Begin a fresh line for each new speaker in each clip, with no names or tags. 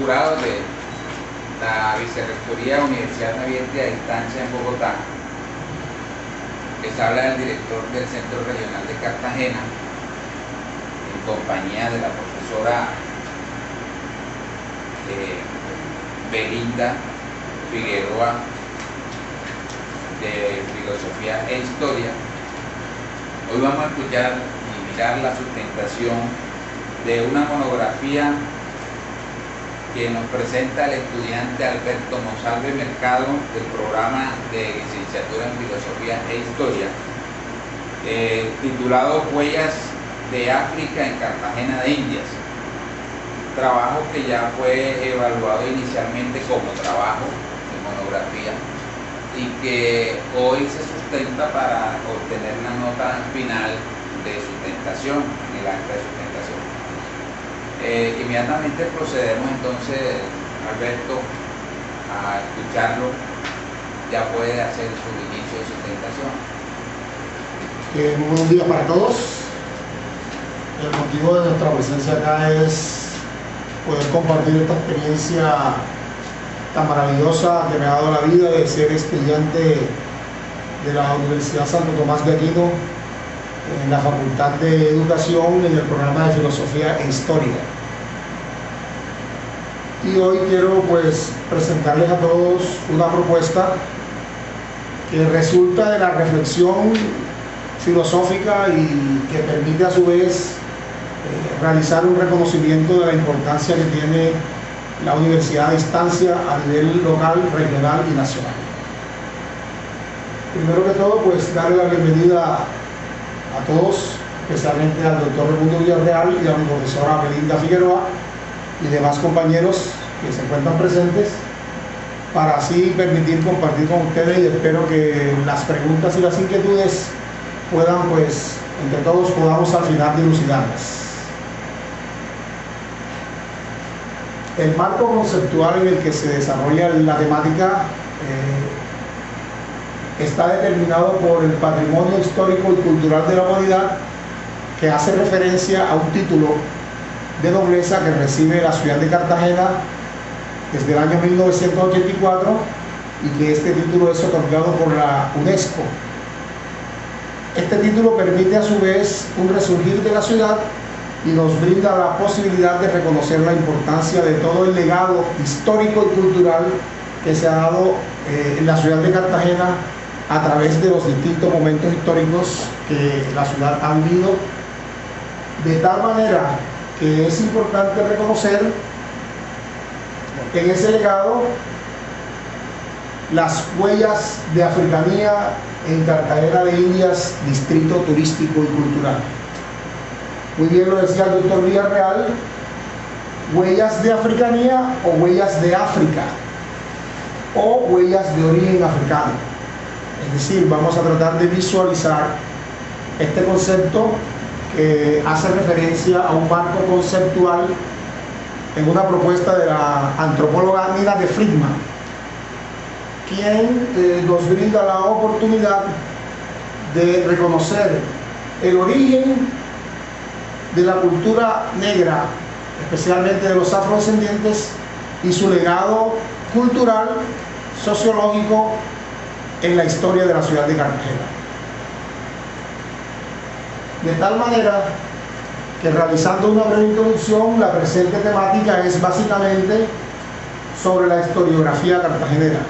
jurados de la Vicerrectoría de Universidad Naviente a Distancia en Bogotá. Les habla el director del Centro Regional de Cartagena, en compañía de la profesora Belinda Figueroa, de Filosofía e Historia. Hoy vamos a escuchar y mirar la sustentación de una monografía que nos presenta el estudiante Alberto Monsalve Mercado del programa de licenciatura en Filosofía e Historia, titulado Huellas de África en Cartagena de Indias, trabajo que ya fue evaluado inicialmente como trabajo de monografía y que hoy se sustenta para obtener la nota final de sustentación, en el acta de sustentación. Inmediatamente procedemos entonces, Alberto, a escucharlo. Ya puede hacer su inicio de sustentación.
Muy buenos días para todos. El motivo de nuestra presencia acá es poder compartir esta experiencia tan maravillosa que me ha dado la vida de ser estudiante de la Universidad Santo Tomás de Aquino en la Facultad de Educación en el programa de Filosofía e Historia. Y hoy quiero presentarles a todos una propuesta que resulta de la reflexión filosófica y que permite a su vez realizar un reconocimiento de la importancia que tiene la universidad a distancia a nivel local, regional y nacional. Primero que todo, darle la bienvenida a todos, especialmente al doctor Raimundo Villarreal y a mi profesora Belinda Figueroa y demás compañeros que se encuentran presentes, para así permitir compartir con ustedes, y espero que las preguntas y las inquietudes puedan, entre todos podamos al final dilucidarlas. El marco conceptual en el que se desarrolla la temática está determinado por el patrimonio histórico y cultural de la humanidad, que hace referencia a un título de nobleza que recibe la ciudad de Cartagena desde el año 1984 y que este título es otorgado por la UNESCO. Este título permite a su vez un resurgir de la ciudad y nos brinda la posibilidad de reconocer la importancia de todo el legado histórico y cultural que se ha dado en la ciudad de Cartagena a través de los distintos momentos históricos que la ciudad ha vivido, de tal manera que es importante reconocer en ese legado las huellas de africanía en Cartagena de Indias, distrito turístico y cultural. Muy bien lo decía el doctor Villarreal, huellas de africanía o huellas de África o huellas de origen africano. Es decir, vamos a tratar de visualizar este concepto que hace referencia a un marco conceptual en una propuesta de la antropóloga Nina de Friedman, quien nos brinda la oportunidad de reconocer el origen de la cultura negra, especialmente de los afrodescendientes, y su legado cultural, sociológico en la historia de la ciudad de Cartagena. De tal manera que, realizando una breve introducción, la presente temática es básicamente sobre la historiografía cartagenera,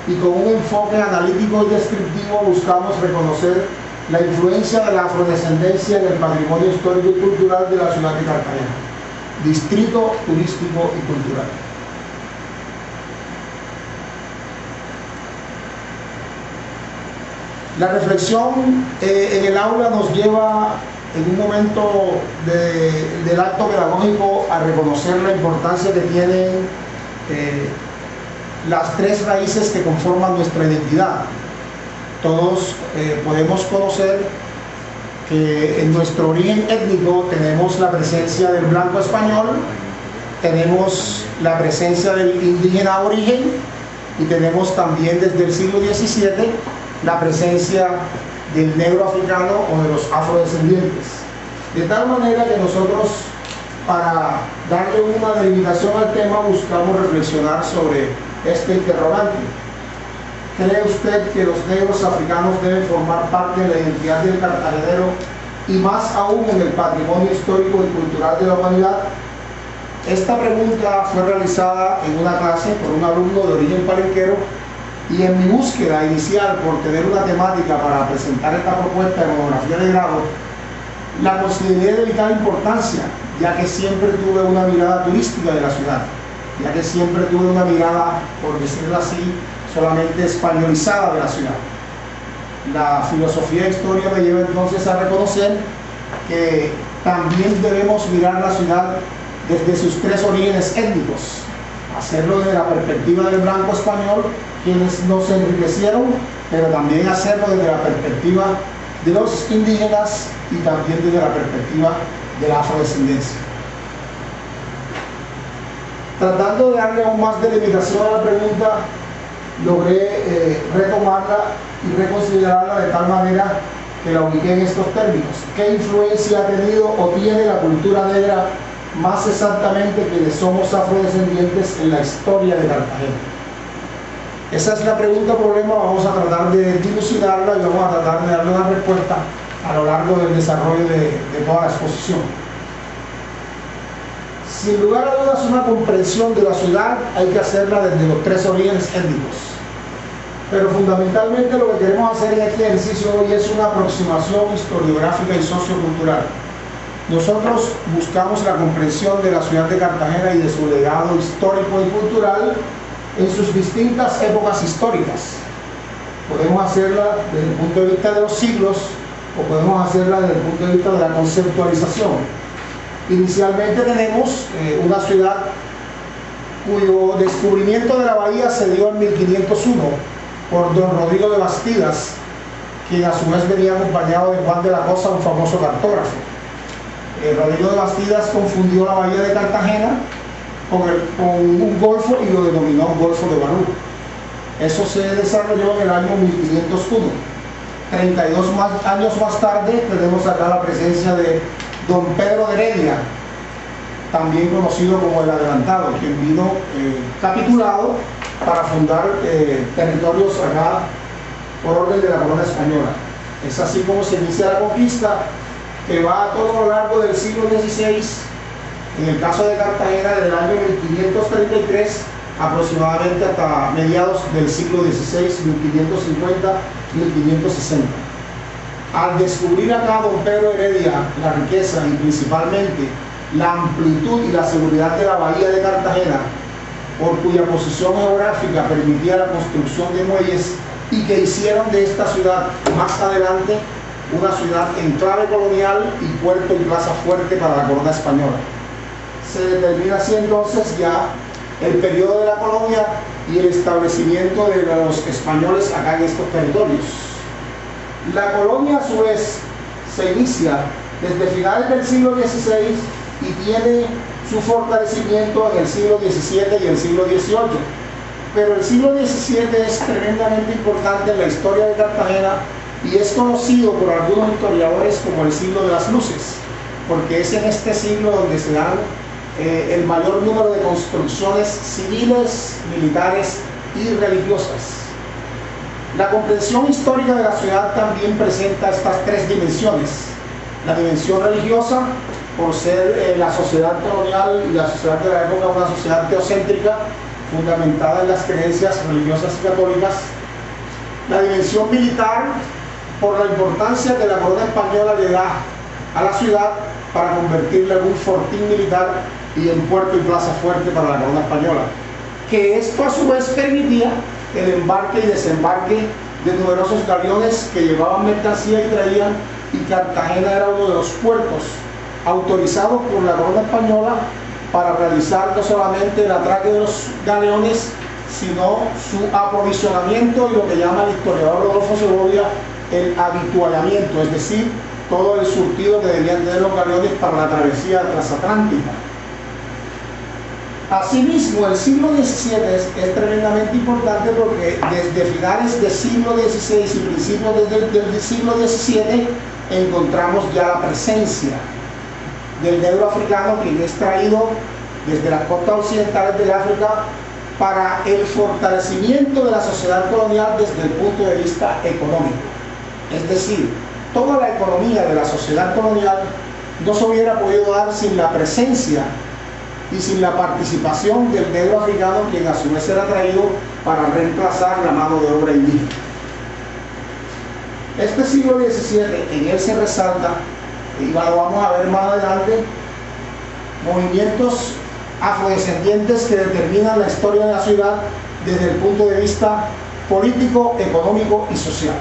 y con un enfoque analítico y descriptivo buscamos reconocer la influencia de la afrodescendencia en el patrimonio histórico y cultural de la ciudad de Cartagena, distrito turístico y cultural. La reflexión en el aula nos lleva en un momento del acto pedagógico a reconocer la importancia que tienen las tres raíces que conforman nuestra identidad. Todos podemos conocer que en nuestro origen étnico tenemos la presencia del blanco español, tenemos la presencia del indígena aborigen y tenemos también desde el siglo XVII la presencia del negro africano o de los afrodescendientes. De tal manera que nosotros para darle una delimitación al tema, buscamos reflexionar sobre este interrogante. ¿Cree usted que los negros africanos deben formar parte de la identidad del cartagenero y más aún en el patrimonio histórico y cultural de la humanidad? Esta pregunta fue realizada en una clase por un alumno de origen palenquero, y en mi búsqueda inicial por tener una temática para presentar esta propuesta de monografía de grado, la consideré de vital importancia, ya que siempre tuve una mirada turística de la ciudad, ya que siempre tuve una mirada, por decirlo así, solamente españolizada de la ciudad. La filosofía de historia me lleva entonces a reconocer que también debemos mirar la ciudad desde sus tres orígenes étnicos, hacerlo desde la perspectiva del blanco español, quienes nos enriquecieron, pero también hacerlo desde la perspectiva de los indígenas y también desde la perspectiva de la afrodescendencia. Tratando de darle aún más delimitación a la pregunta, logré retomarla y reconsiderarla de tal manera que la ubiqué en estos términos. ¿Qué influencia ha tenido o tiene la cultura negra, más exactamente quienes somos afrodescendientes, en la historia de Cartagena? Esa es la pregunta problema. Vamos a tratar de dilucidarla y vamos a tratar de darle una respuesta a lo largo del desarrollo de toda la exposición. Sin lugar a dudas, una comprensión de la ciudad hay que hacerla desde los tres orígenes étnicos, pero fundamentalmente lo que queremos hacer en este ejercicio hoy es una aproximación historiográfica y sociocultural. Nosotros buscamos la comprensión de la ciudad de Cartagena y de su legado histórico y cultural en sus distintas épocas históricas. Podemos hacerla desde el punto de vista de los siglos o podemos hacerla desde el punto de vista de la conceptualización. Inicialmente tenemos una ciudad cuyo descubrimiento de la bahía se dio en 1501 por don Rodrigo de Bastidas, quien a su vez venía acompañado de Juan de la Cosa, un famoso cartógrafo. Rodrigo de Bastidas confundió la bahía de Cartagena con un golfo y lo denominó Golfo de Barú. Eso se desarrolló en el año 1501. 32 años más tarde tenemos acá la presencia de don Pedro de Heredia, también conocido como el Adelantado, quien vino capitulado para fundar territorios acá por orden de la corona española. Es así como se inicia la conquista, que va a todo lo largo del siglo XVI. En el caso de Cartagena, desde el año 1533 aproximadamente hasta mediados del siglo XVI, 1550-1560. Al descubrir acá don Pedro Heredia la riqueza y principalmente la amplitud y la seguridad de la bahía de Cartagena, por cuya posición geográfica permitía la construcción de muelles, y que hicieron de esta ciudad más adelante una ciudad enclave colonial y puerto y plaza fuerte para la corona española. Se determina así entonces ya el periodo de la colonia y el establecimiento de los españoles acá en estos territorios. La colonia a su vez se inicia desde finales del siglo XVI y tiene su fortalecimiento en el siglo XVII y el siglo XVIII. Pero el siglo XVII es tremendamente importante en la historia de Cartagena y es conocido por algunos historiadores como el siglo de las luces, porque es en este siglo donde se dan el mayor número de construcciones civiles, militares y religiosas. La comprensión histórica de la ciudad también presenta estas tres dimensiones. La dimensión religiosa, por ser la sociedad colonial y la sociedad de la época una sociedad teocéntrica, fundamentada en las creencias religiosas y católicas. La dimensión militar, por la importancia que la corona española le da a la ciudad para convertirla en un fortín militar y en puerto y plaza fuerte para la corona española, que esto a su vez permitía el embarque y desembarque de numerosos galeones que llevaban mercancía y traían, y Cartagena era uno de los puertos autorizados por la corona española para realizar no solamente el atraque de los galeones, sino su aprovisionamiento y lo que llama el historiador Rodolfo Segovia el habituallamiento, es decir, todo el surtido que debían tener los galeones para la travesía transatlántica. Asimismo, el siglo XVII es tremendamente importante porque desde finales del siglo XVI y principios del siglo XVII encontramos ya la presencia del negro africano, quien es traído desde las costas occidentales del África para el fortalecimiento de la sociedad colonial desde el punto de vista económico. Es decir, toda la economía de la sociedad colonial no se hubiera podido dar sin la presencia y sin la participación del negro africano, quien a su vez era traído para reemplazar la mano de obra indígena. Este siglo XVII, en él se resalta, y lo vamos a ver más adelante, movimientos afrodescendientes que determinan la historia de la ciudad desde el punto de vista político, económico y social.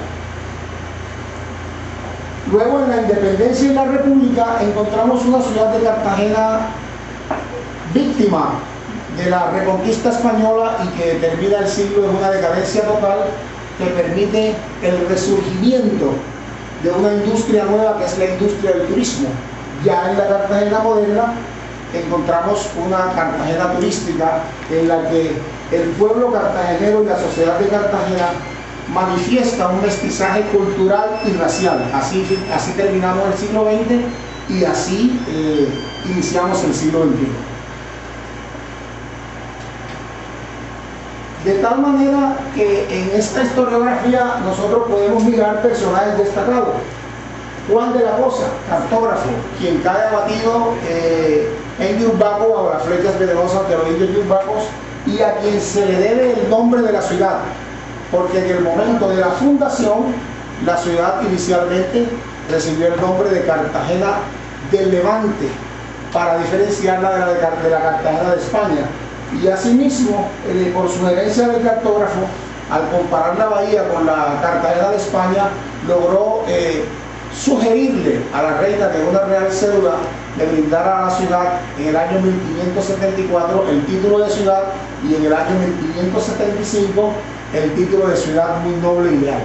Luego, en la independencia y la república, encontramos una ciudad de Cartagena víctima de la reconquista española y que termina el siglo en una decadencia total que permite el resurgimiento de una industria nueva, que es la industria del turismo. Ya en la Cartagena moderna encontramos una Cartagena turística en la que el pueblo cartagenero y la sociedad de Cartagena manifiesta un mestizaje cultural y racial. Así terminamos el siglo XX y así iniciamos el siglo XXI. De tal manera que en esta historiografía nosotros podemos mirar personajes destacados. Juan de la Cosa, cartógrafo, quien cae abatido en Yurbaco bajo las flechas venenosas de los indios yurbacos, y a quien se le debe el nombre de la ciudad, porque en el momento de la fundación la ciudad inicialmente recibió el nombre de Cartagena del Levante, para diferenciarla de la Cartagena de España. Y asimismo, por sugerencia del cartógrafo, al comparar la bahía con la Cartagena de España, logró sugerirle a la reina que una real cédula le brindara a la ciudad en el año 1574 el título de ciudad, y en el año 1575 el título de ciudad muy noble y leal.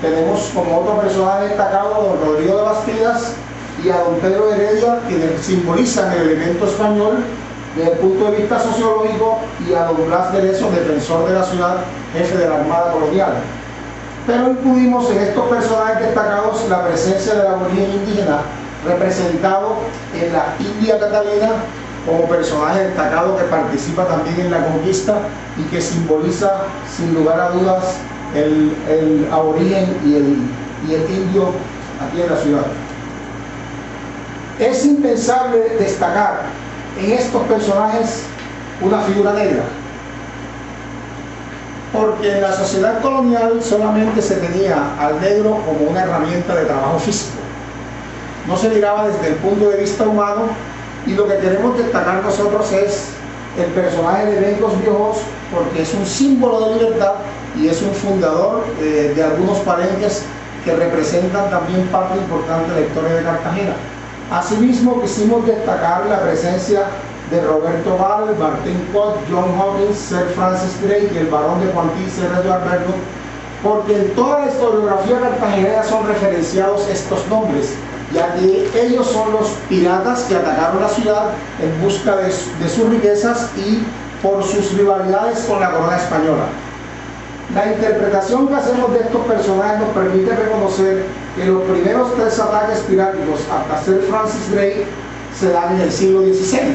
Tenemos como otro personaje destacado a don Rodrigo de Bastidas y a don Pedro Heredia, quienes simbolizan el elemento español desde el punto de vista sociológico, y a don Blas de Lezo, defensor de la ciudad, jefe de la Armada Colonial. Pero incluimos en estos personajes destacados la presencia del aborigen indígena, representado en la India Catalina como personaje destacado que participa también en la conquista y que simboliza sin lugar a dudas el aborigen y el indio aquí en la ciudad. Es impensable destacar en estos personajes una figura negra, porque en la sociedad colonial solamente se tenía al negro como una herramienta de trabajo físico, no se miraba desde el punto de vista humano, y lo que queremos destacar nosotros es el personaje de Bencos Viejos, porque es un símbolo de libertad y es un fundador de algunos palenques que representan también parte importante de la historia de Cartagena. Asimismo, quisimos destacar la presencia de Roberto Val, Martin Cott, John Hawkins, Sir Francis Drake y el barón de Pontí, Sir Edward Vernon, porque en toda la historiografía cartagenera son referenciados estos nombres, ya que ellos son los piratas que atacaron la ciudad en busca de sus riquezas y por sus rivalidades con la corona española. La interpretación que hacemos de estos personajes nos permite reconocer que los primeros 3 ataques piráticos hasta Sir Francis Drake se dan en el siglo XVI,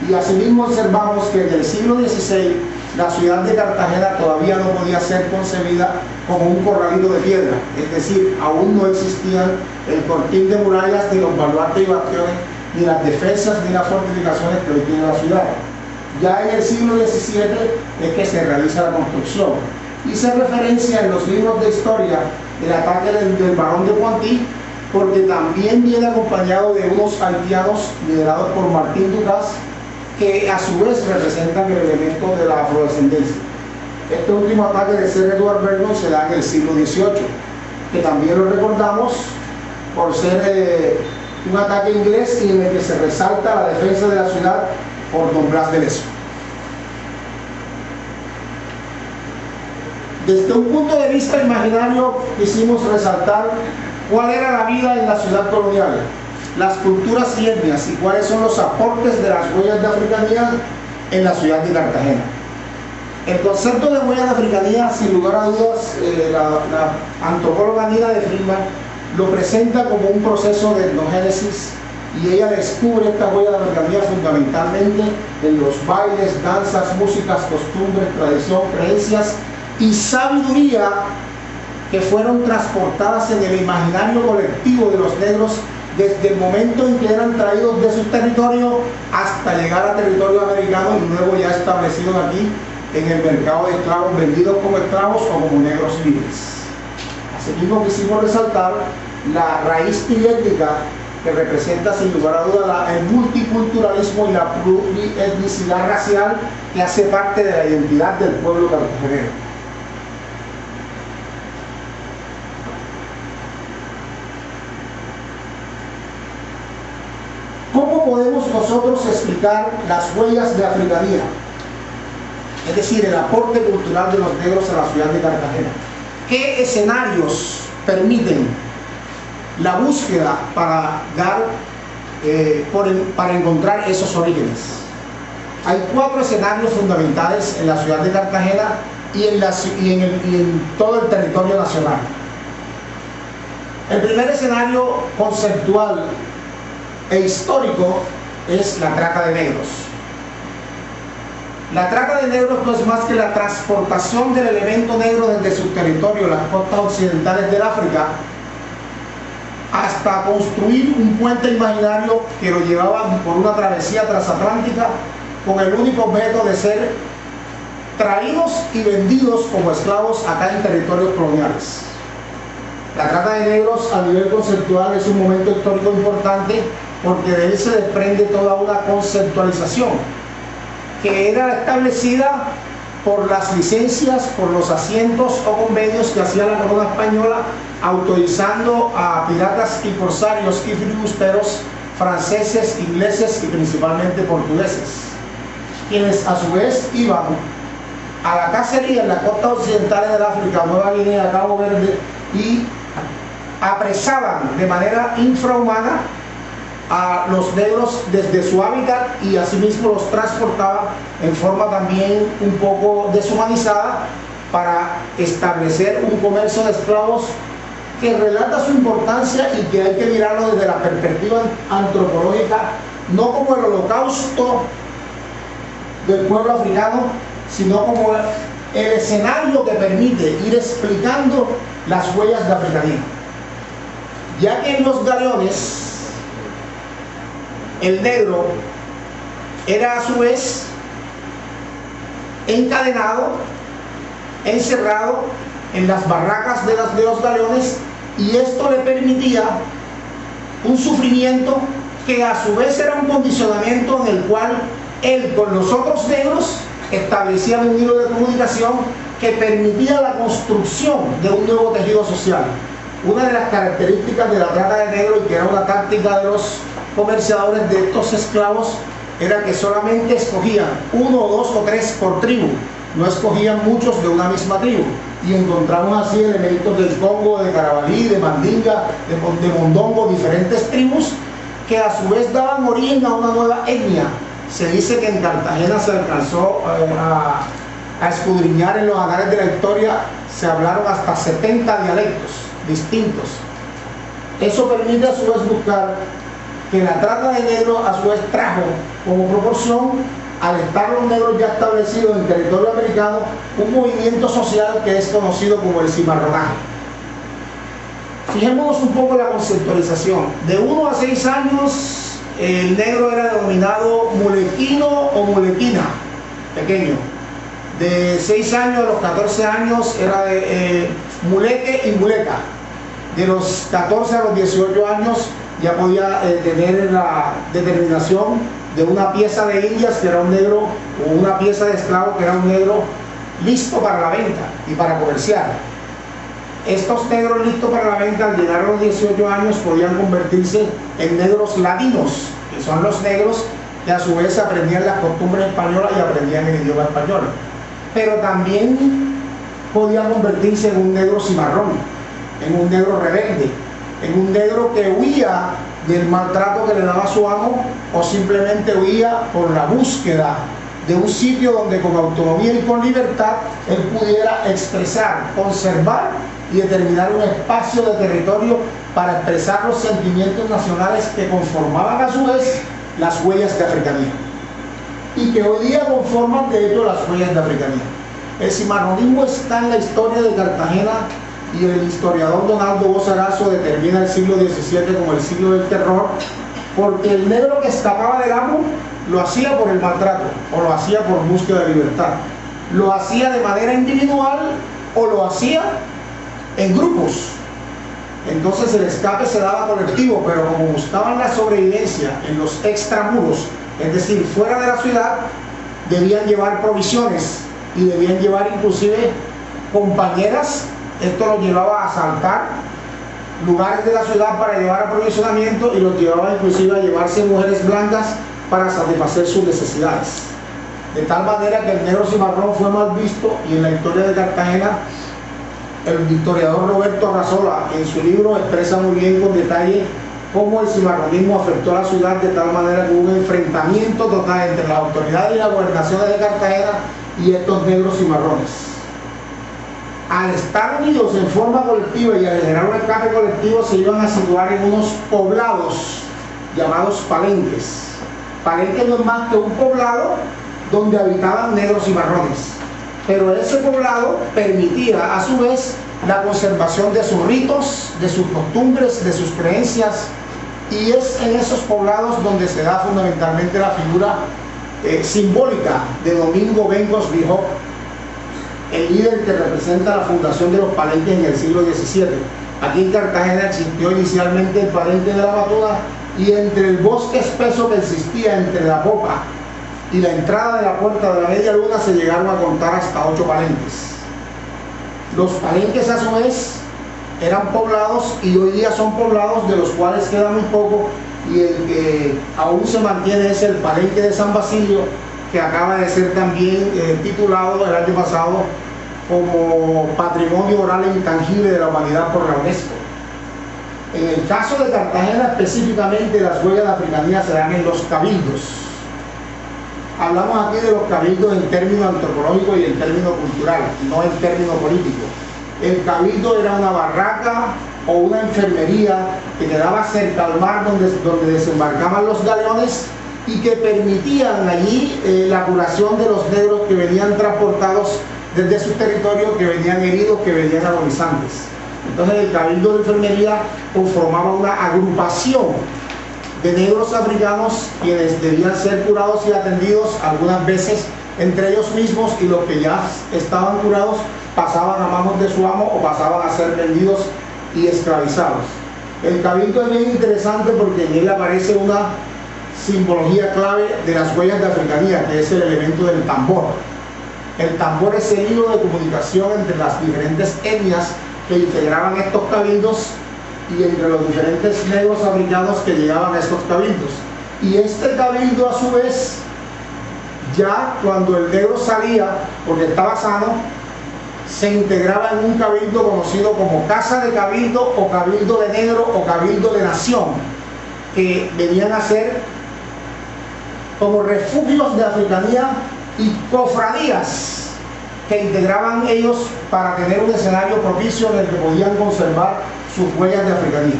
y asimismo observamos que en el siglo XVI la ciudad de Cartagena todavía no podía ser concebida como un corralito de piedra, es decir, aún no existían el cortín de murallas, ni los baluartes y bastiones, ni las defensas, ni las fortificaciones que hoy tiene la ciudad. Ya en el siglo XVII es que se realiza la construcción, y se referencia en los libros de historia el ataque del barón de Pontí, porque también viene acompañado de unos haitianos liderados por Martín Ducas, que a su vez representan el elemento de la afrodescendencia. Este último ataque de Sir Edward Vernon se da en el siglo XVIII, que también lo recordamos por ser un ataque inglés y en el que se resalta la defensa de la ciudad por don Blas de Lezo. Desde un punto de vista imaginario quisimos resaltar cuál era la vida en la ciudad colonial, las culturas y etnias, y cuáles son los aportes de las huellas de africanía en la ciudad de Cartagena. El concepto de huellas de africanía, sin lugar a dudas, la antropóloga Nina de Friedman lo presenta como un proceso de etnogénesis y ella descubre esta huella de africanía fundamentalmente en los bailes, danzas, músicas, costumbres, tradición, creencias y sabiduría que fueron transportadas en el imaginario colectivo de los negros desde el momento en que eran traídos de su territorio hasta llegar a territorio americano y luego ya establecidos aquí en el mercado de esclavos, vendidos como esclavos o como negros libres. Asimismo quisimos resaltar la raíz triétnica que representa sin lugar a duda el multiculturalismo y la plurietnicidad racial que hace parte de la identidad del pueblo cartagenero. ¿Cómo podemos nosotros explicar las huellas de africanía? Es decir, el aporte cultural de los negros a la ciudad de Cartagena. ¿Qué escenarios permiten la búsqueda para para encontrar esos orígenes? Hay 4 escenarios fundamentales en la ciudad de Cartagena y en todo el territorio nacional. El primer escenario conceptual e histórico es la trata de negros. La trata de negros no es más que la transportación del elemento negro desde su territorio, las costas occidentales del África, hasta construir un puente imaginario que lo llevaba por una travesía transatlántica con el único objeto de ser traídos y vendidos como esclavos acá en territorios coloniales. La trata de negros a nivel conceptual es un momento histórico importante porque de él se desprende toda una conceptualización que era establecida por las licencias, por los asientos o convenios que hacía la corona española autorizando a piratas y corsarios y filibusteros franceses, ingleses y principalmente portugueses, quienes a su vez iban a la cacería en las costas occidentales del África, Nueva Guinea, Cabo Verde, y apresaban de manera infrahumana a los negros desde su hábitat y asimismo los transportaba en forma también un poco deshumanizada para establecer un comercio de esclavos que relata su importancia y que hay que mirarlo desde la perspectiva antropológica, no como el holocausto del pueblo africano, sino como el escenario que permite ir explicando las huellas de africanía, ya que en los galeones el negro era a su vez encadenado, encerrado en las barracas de los galeones, y esto le permitía un sufrimiento que a su vez era un condicionamiento en el cual él con los otros negros establecían un hilo de comunicación que permitía la construcción de un nuevo tejido social. Una de las características de la trata de negros, y que era una táctica de los comerciadores de estos esclavos, era que solamente escogían 1, 2 o 3 por tribu, no escogían muchos de una misma tribu, y encontramos así elementos del Congo, de Carabalí, de Mandinga, de Mondongo, diferentes tribus que a su vez daban origen a una nueva etnia. Se dice que en Cartagena se alcanzó a escudriñar en los anales de la historia, se hablaron hasta 70 dialectos distintos. Eso permite a su vez buscar que la trata de negros a su vez trajo como proporción, al estar los negros ya establecidos en territorio americano, un movimiento social que es conocido como el cimarronaje. Fijémonos un poco en la conceptualización. De 1 a 6 años el negro era denominado mulequino o mulequina, pequeño. De 6 años a los 14 años era muleque y muleca. De los 14 a los 18 años ya podía tener la determinación de una pieza de indias que era un negro, o una pieza de esclavo que era un negro listo para la venta y para comerciar. Estos negros listos para la venta, al llegar a los 18 años, podían convertirse en negros ladinos, que son los negros que a su vez aprendían las costumbres españolas y aprendían el idioma español. Pero también podían convertirse en un negro cimarrón, en un negro rebelde, en un negro que huía del maltrato que le daba su amo, o simplemente huía por la búsqueda de un sitio donde con autonomía y con libertad él pudiera expresar, conservar y determinar un espacio de territorio para expresar los sentimientos nacionales que conformaban a su vez las huellas de africanía y que hoy día conforman de hecho las huellas de africanía. El cimarronismo está en la historia de Cartagena y el historiador Donaldo Bozarazo determina el siglo XVII como el siglo del terror, porque el negro que escapaba del amo lo hacía por el maltrato o lo hacía por búsqueda de libertad, lo hacía de manera individual o lo hacía en grupos. Entonces el escape se daba colectivo, pero como buscaban la sobrevivencia en los extramuros, es decir, fuera de la ciudad, debían llevar provisiones y debían llevar inclusive compañeras. Esto los llevaba a asaltar lugares de la ciudad para llevar aprovisionamiento y los llevaba inclusive a llevarse mujeres blancas para satisfacer sus necesidades. De tal manera que el negro cimarrón fue mal visto, y en la historia de Cartagena el historiador Roberto Arrazola en su libro expresa muy bien con detalle cómo el cimarronismo afectó a la ciudad, de tal manera que hubo un enfrentamiento total entre las autoridades y las gobernaciones de Cartagena y estos negros cimarrones. Al estar unidos en forma colectiva y al generar un escape colectivo, se iban a situar en unos poblados llamados palenques. Palenque no es más que un poblado donde habitaban negros cimarrones, pero ese poblado permitía a su vez la conservación de sus ritos, de sus costumbres, de sus creencias, y es en esos poblados donde se da fundamentalmente la figura simbólica de Domingo Bengos Bijó, el líder que representa la fundación de los palenques en el siglo XVII. Aquí en Cartagena existió inicialmente el palenque de la Batuda, y entre el bosque espeso que existía entre la popa y la entrada de la puerta de la Media Luna se llegaron a contar hasta 8 palenques. Los palenques a su vez eran poblados, y hoy día son poblados de los cuales queda muy poco, y el que aún se mantiene es el palenque de San Basilio, que acaba de ser también titulado el año pasado como Patrimonio Oral e Intangible de la Humanidad por la UNESCO. En el caso de Cartagena específicamente, las huellas de africanía se dan en los cabildos. Hablamos aquí de los cabildos en término antropológico y en término cultural, no en término político. El cabildo era una barraca o una enfermería que quedaba cerca al mar donde desembarcaban los galeones, y que permitían allí la curación de los negros que venían transportados desde sus territorios, que venían heridos, que venían agonizantes. Entonces el cabildo de enfermería conformaba una agrupación de negros africanos quienes debían ser curados y atendidos, algunas veces entre ellos mismos, y los que ya estaban curados pasaban a manos de su amo o pasaban a ser vendidos y esclavizados. El cabildo es bien interesante porque en él aparece una simbología clave de las huellas de africanía, que es el elemento del tambor. El tambor es el hilo de comunicación entre las diferentes etnias que integraban estos cabildos y entre los diferentes negros africanos que llegaban a estos cabildos. Y este cabildo a su vez, ya cuando el negro salía porque estaba sano, se integraba en un cabildo conocido como Casa de Cabildo o Cabildo de Negro o Cabildo de Nación, que venían a ser como refugios de africanía y cofradías que integraban ellos para tener un escenario propicio en el que podían conservar sus huellas de africanía.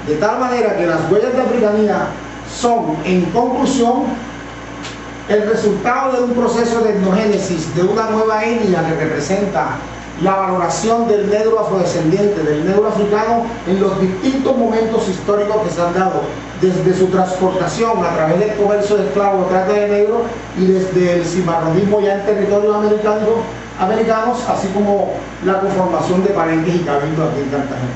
De tal manera que las huellas de africanía son, en conclusión, el resultado de un proceso de etnogénesis, de una nueva etnia que representa la valoración del negro afrodescendiente, del negro africano, en los distintos momentos históricos que se han dado, desde su transportación a través del comercio de esclavos o trata de negros, y desde el cimarronismo ya en territorios americanos, así como la conformación de palenques y cabildos aquí en Cartagena.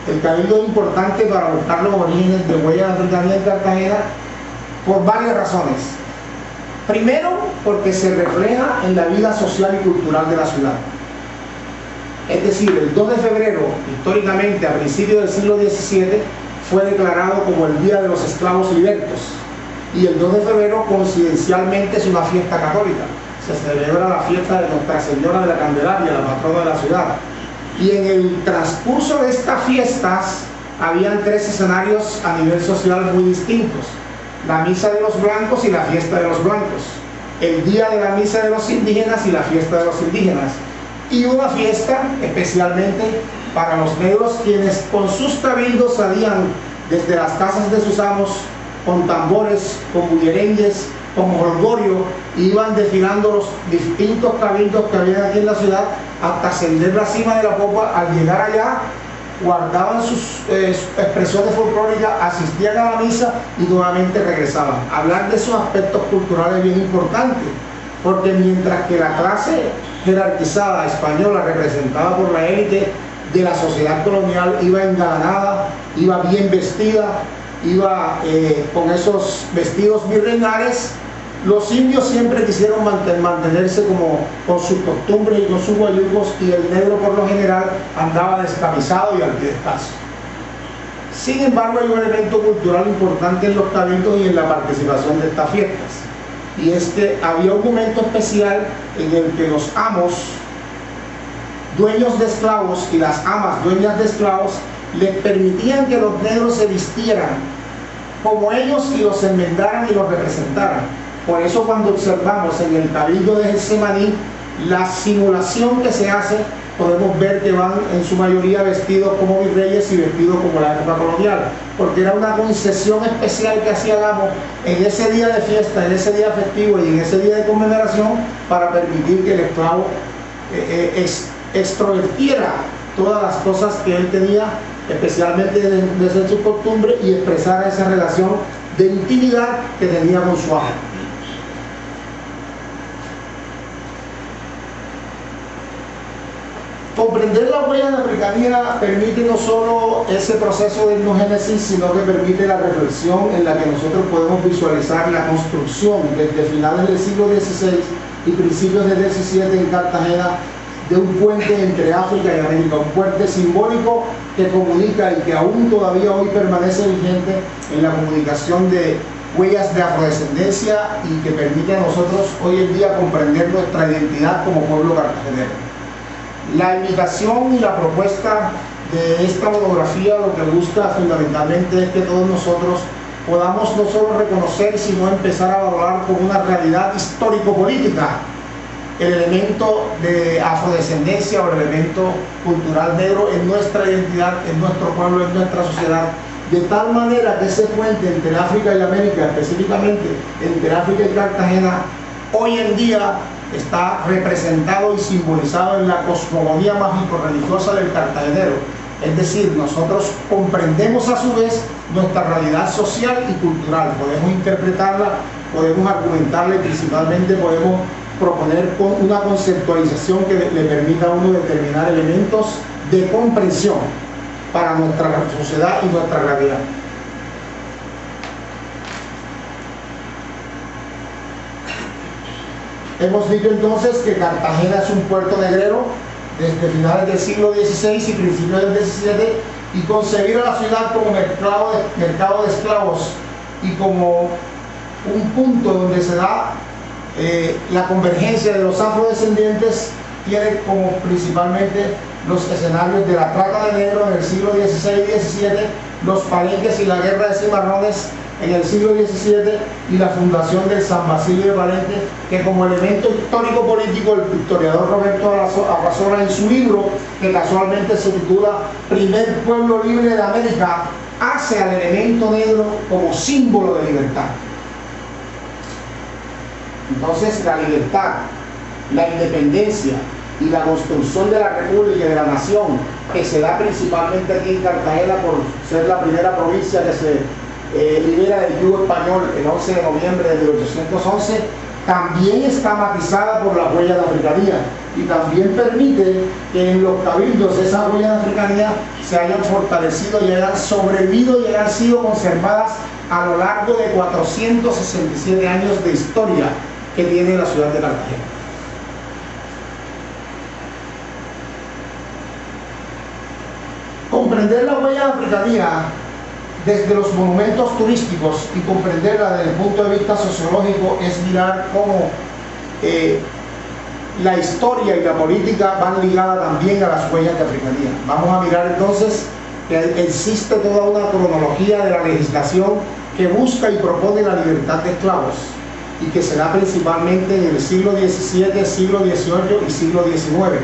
El cabildo es importante para buscar los orígenes de huellas de africanía en Cartagena por varias razones. Primero, porque se refleja en la vida social y cultural de la ciudad. Es decir, el 2 de febrero, históricamente a principios del siglo XVII, fue declarado como el Día de los Esclavos Libertos, y el 2 de febrero coincidencialmente es una fiesta católica. Se celebra la fiesta de Nuestra Señora de la Candelaria, la patrona de la ciudad, y en el transcurso de estas fiestas habían 3 escenarios a nivel social muy distintos: la misa de los blancos y la fiesta de los blancos, el día de la misa de los indígenas y la fiesta de los indígenas, y una fiesta especialmente para los negros, quienes con sus cabildos salían desde las casas de sus amos con tambores, con bullerengues, con jolgorio, iban desfilando los distintos cabildos que había aquí en la ciudad hasta ascender la cima de la popa. Al llegar allá, guardaban sus expresiones folclóricas, asistían a la misa y nuevamente regresaban. Hablar de esos aspectos culturales es bien importante, porque mientras que la clase jerarquizada española, representada por la élite de la sociedad colonial, iba engalanada, iba bien vestida, iba con esos vestidos virreinales, los indios siempre quisieron mantenerse como con sus costumbres y con sus guayucos, y el negro por lo general andaba descamisado y al pie descalzo. Sin embargo, hay un elemento cultural importante en los cabildos y en la participación de estas fiestas, y es que había un momento especial en el que los amos, dueños de esclavos, y las amas, dueñas de esclavos, les permitían que los negros se vistieran como ellos y los enmendaran y los representaran. Por eso cuando observamos en el cabildo de Getsemaní la simulación que se hace, podemos ver que van en su mayoría vestidos como virreyes y vestidos como la época colonial, porque era una concesión especial que hacía el amo en ese día de fiesta, en ese día festivo y en ese día de conmemoración, para permitir que el esclavo extrovertiera todas las cosas que él tenía, especialmente desde su costumbre, y expresara esa relación de intimidad que tenía con su amo. Comprender las huellas de africanía permite no solo ese proceso de etnogénesis, sino que permite la reflexión en la que nosotros podemos visualizar la construcción desde finales del siglo XVI y principios del XVII en Cartagena de un puente entre África y América, un puente simbólico que comunica y que aún todavía hoy permanece vigente en la comunicación de huellas de afrodescendencia y que permite a nosotros hoy en día comprender nuestra identidad como pueblo cartagenero. La invitación y la propuesta de esta monografía lo que busca fundamentalmente es que todos nosotros podamos no solo reconocer, sino empezar a valorar como una realidad histórico-política el elemento de afrodescendencia o el elemento cultural negro en nuestra identidad, en nuestro pueblo, en nuestra sociedad, de tal manera que ese puente entre África y América, específicamente entre África y Cartagena, hoy en día está representado y simbolizado en la cosmogonía mágico-religiosa del cartagenero. Es decir, nosotros comprendemos a su vez nuestra realidad social y cultural, podemos interpretarla, podemos argumentarla y principalmente podemos proponer una conceptualización que le permita a uno determinar elementos de comprensión para nuestra sociedad y nuestra realidad. Hemos dicho entonces que Cartagena es un puerto negrero desde finales del siglo XVI y principios del XVII, y concebir a la ciudad como mercado de esclavos y como un punto donde se da la convergencia de los afrodescendientes, tiene como principalmente los escenarios de la trata de negros en el siglo XVI y XVII, los palenques y la guerra de cimarrones en el siglo XVII y la fundación del San Basilio de Palenque, que como elemento histórico-político el historiador Roberto Arrazola, en su libro, que casualmente se titula Primer Pueblo Libre de América, hace al elemento negro como símbolo de libertad. Entonces la libertad, la independencia y la construcción de la república y de la nación, que se da principalmente aquí en Cartagena por ser la primera provincia que se libera del yugo español el 11 de noviembre de 1811, también está matizada por la huella de africanía, y también permite que en los cabildos esas huellas de africanía se hayan fortalecido y hayan sobrevivido y hayan sido conservadas a lo largo de 467 años de historia que tiene la ciudad de Cartagena. Comprender la huella de africanía desde los monumentos turísticos y comprenderla desde el punto de vista sociológico es mirar cómo la historia y la política van ligadas también a las huellas de africanía. Vamos a mirar entonces que existe toda una cronología de la legislación que busca y propone la libertad de esclavos, y que se da principalmente en el siglo XVII, siglo XVIII y siglo XIX.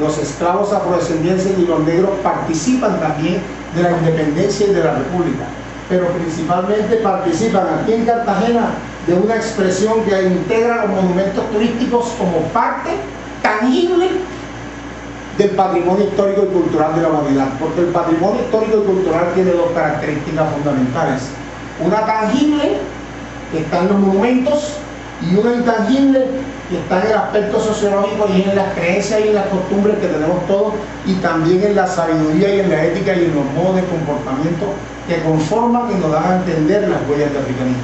los esclavos afrodescendientes y los negros participan también de la independencia y de la república, pero principalmente participan aquí en Cartagena de una expresión que integra los monumentos turísticos como parte tangible del patrimonio histórico y cultural de la humanidad, porque el patrimonio histórico y cultural tiene dos características fundamentales: una tangible, que está en los monumentos, y una intangible, que está en el aspecto sociológico y en las creencias y en las costumbres que tenemos todos, y también en la sabiduría y en la ética y en los modos de comportamiento que conforman y nos dan a entender las huellas de africanismo.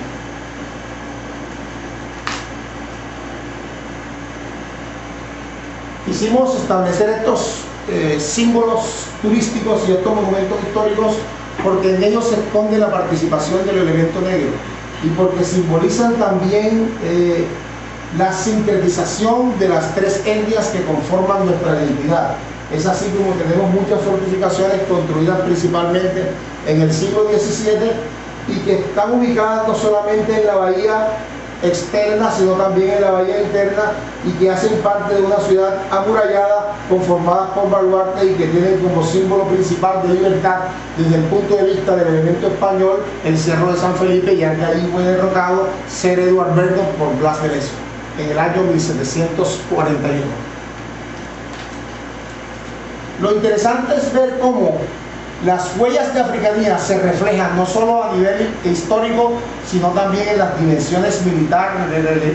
Quisimos establecer estos símbolos turísticos y estos monumentos históricos porque en ellos se esconde la participación del elemento negro y porque simbolizan también la sincretización de las tres etnias que conforman nuestra identidad. Es así como tenemos muchas fortificaciones construidas principalmente en el siglo XVII y que están ubicadas no solamente en la bahía externa, sino también en la bahía interna, y que hacen parte de una ciudad amurallada conformada por baluartes y que tienen como símbolo principal de libertad, desde el punto de vista del elemento español, el Cerro de San Felipe, ya que ahí fue derrotado Ser Eduardo por Blas de Lezo en el año 1741. Lo interesante es ver cómo las huellas de africanía se reflejan no solo a nivel histórico, sino también en las dimensiones militar,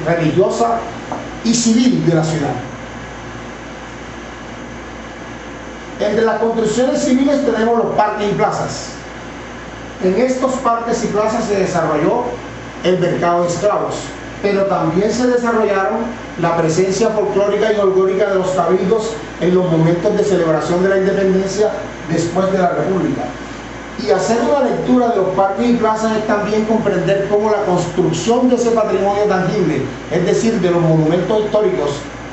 religiosa y civil de la ciudad. Entre las construcciones civiles tenemos los parques y plazas. En estos parques y plazas se desarrolló el mercado de esclavos, pero también se desarrollaron la presencia folclórica y folclórica de los cabildos en los momentos de celebración de la independencia después de la República. Y hacer una lectura de los parques y plazas es también comprender cómo la construcción de ese patrimonio tangible, es decir, de los monumentos históricos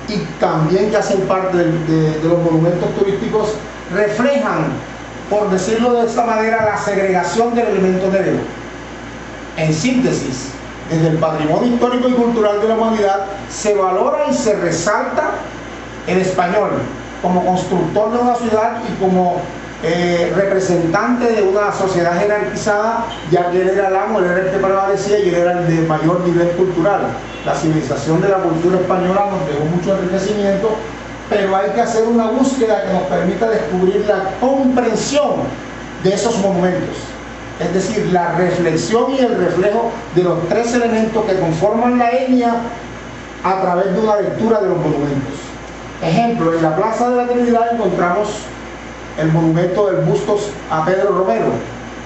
y también que hacen parte de los monumentos turísticos, reflejan, por decirlo de esta manera, la segregación del elemento negro. En síntesis, desde el patrimonio histórico y cultural de la humanidad se valora y se resalta el español como constructor de una ciudad y como representante de una sociedad jerarquizada, ya que él era el amo, él era el que prevalecía y él era el de mayor nivel cultural. La civilización de la cultura española nos dejó mucho enriquecimiento, pero hay que hacer una búsqueda que nos permita descubrir la comprensión de esos monumentos, es decir, la reflexión y el reflejo de los tres elementos que conforman la etnia a través de una lectura de los monumentos. Ejemplo, en la Plaza de la Trinidad encontramos el monumento del bustos a Pedro Romero,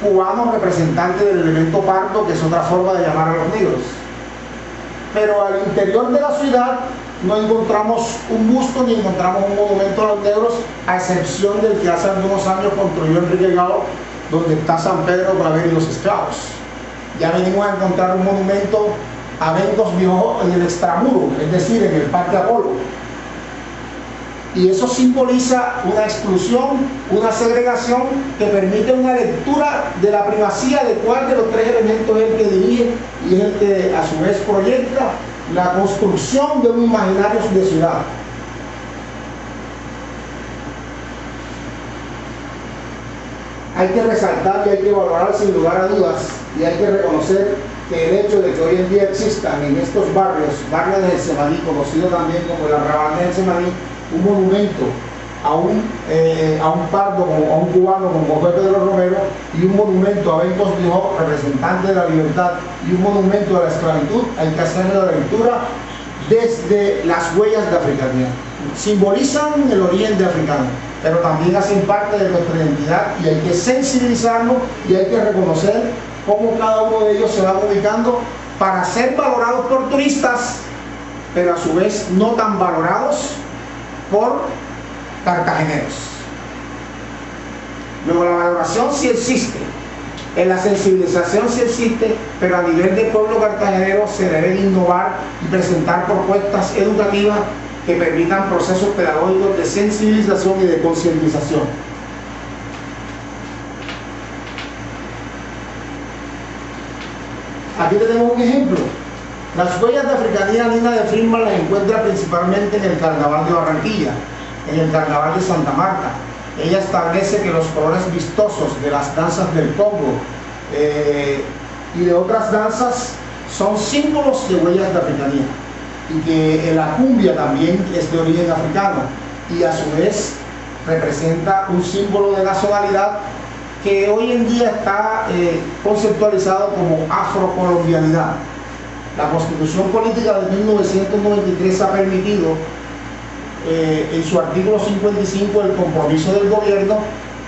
cubano representante del elemento pardo, que es otra forma de llamar a los negros. Pero al interior de la ciudad no encontramos un busto ni encontramos un monumento a los negros, a excepción del que hace algunos años construyó Enrique Gao, donde está San Pedro Claver y los esclavos. Ya venimos a encontrar un monumento a Ventos Viejo en el extramuro, es decir, en el Parque Apolo. Y eso simboliza una exclusión, una segregación que permite una lectura de la primacía de cuál de los tres elementos es el que dirige y es el que a su vez proyecta la construcción de un imaginario de ciudad. Hay que resaltar y hay que valorar sin lugar a dudas, y hay que reconocer que el hecho de que hoy en día existan en estos barrios, barrio de Getsemaní, conocido también como el Arrabal de Getsemaní, un monumento a un pardo, a un cubano como José Pedro Romero, y un monumento a Ventos Viejo, representante de la libertad, y un monumento a la esclavitud, hay que hacer la lectura desde las huellas de africanidad. Simbolizan el oriente africano, pero también hacen parte de nuestra identidad, y hay que sensibilizarnos y hay que reconocer cómo cada uno de ellos se va ubicando para ser valorados por turistas, pero a su vez no tan valorados por cartageneros. Luego, la valoración sí existe, en la sensibilización sí existe, pero a nivel de pueblo cartagenero se debe innovar y presentar propuestas educativas que permitan procesos pedagógicos de sensibilización y de concientización. Aquí tenemos un ejemplo. Las huellas de africanía Nina de Friedman las encuentra principalmente en el Carnaval de Barranquilla, en el Carnaval de Santa Marta. Ella establece que los colores vistosos de las danzas del Congo y de otras danzas son símbolos de huellas de africanía, y que la cumbia también es de origen africano y a su vez representa un símbolo de nacionalidad que hoy en día está conceptualizado como afrocolombianidad. La Constitución Política de 1993 ha permitido en su artículo 55 el compromiso del gobierno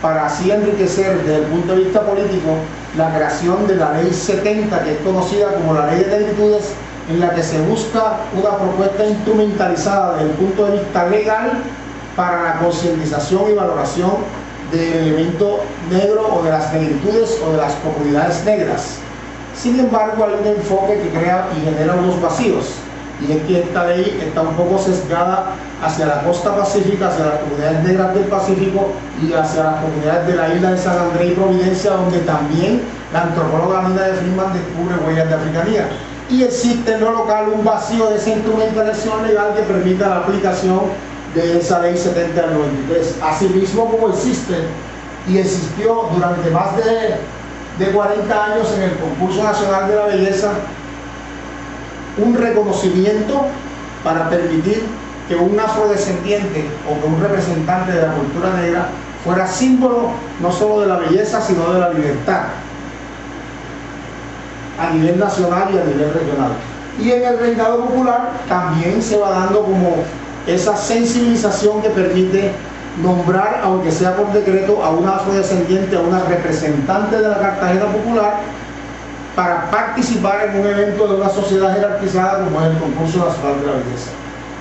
para así enriquecer desde el punto de vista político la creación de la Ley 70, que es conocida como la Ley de Negritudes, en la que se busca una propuesta instrumentalizada desde el punto de vista legal para la concientización y valoración del elemento negro o de las negritudes o de las comunidades negras. Sin embargo, hay un enfoque que crea y genera unos vacíos, y es que esta ley está un poco sesgada hacia la costa pacífica, hacia las comunidades negras del Pacífico y hacia las comunidades de la isla de San Andrés y Providencia, donde también la antropóloga Nina de Freeman descubre huellas de africanía. Y existe en lo local un vacío de esa instrumentalización legal que permita la aplicación de esa ley 70 del 93. Asimismo, como existe y existió durante más de 40 años en el Concurso Nacional de la Belleza un reconocimiento para permitir que un afrodescendiente o que un representante de la cultura negra fuera símbolo no solo de la belleza, sino de la libertad a nivel nacional y a nivel regional. Y en el reinado popular también se va dando como esa sensibilización que permite nombrar, aunque sea por decreto, a una afrodescendiente, a una representante de la Cartagena Popular para participar en un evento de una sociedad jerarquizada como es el Concurso Nacional de la Belleza.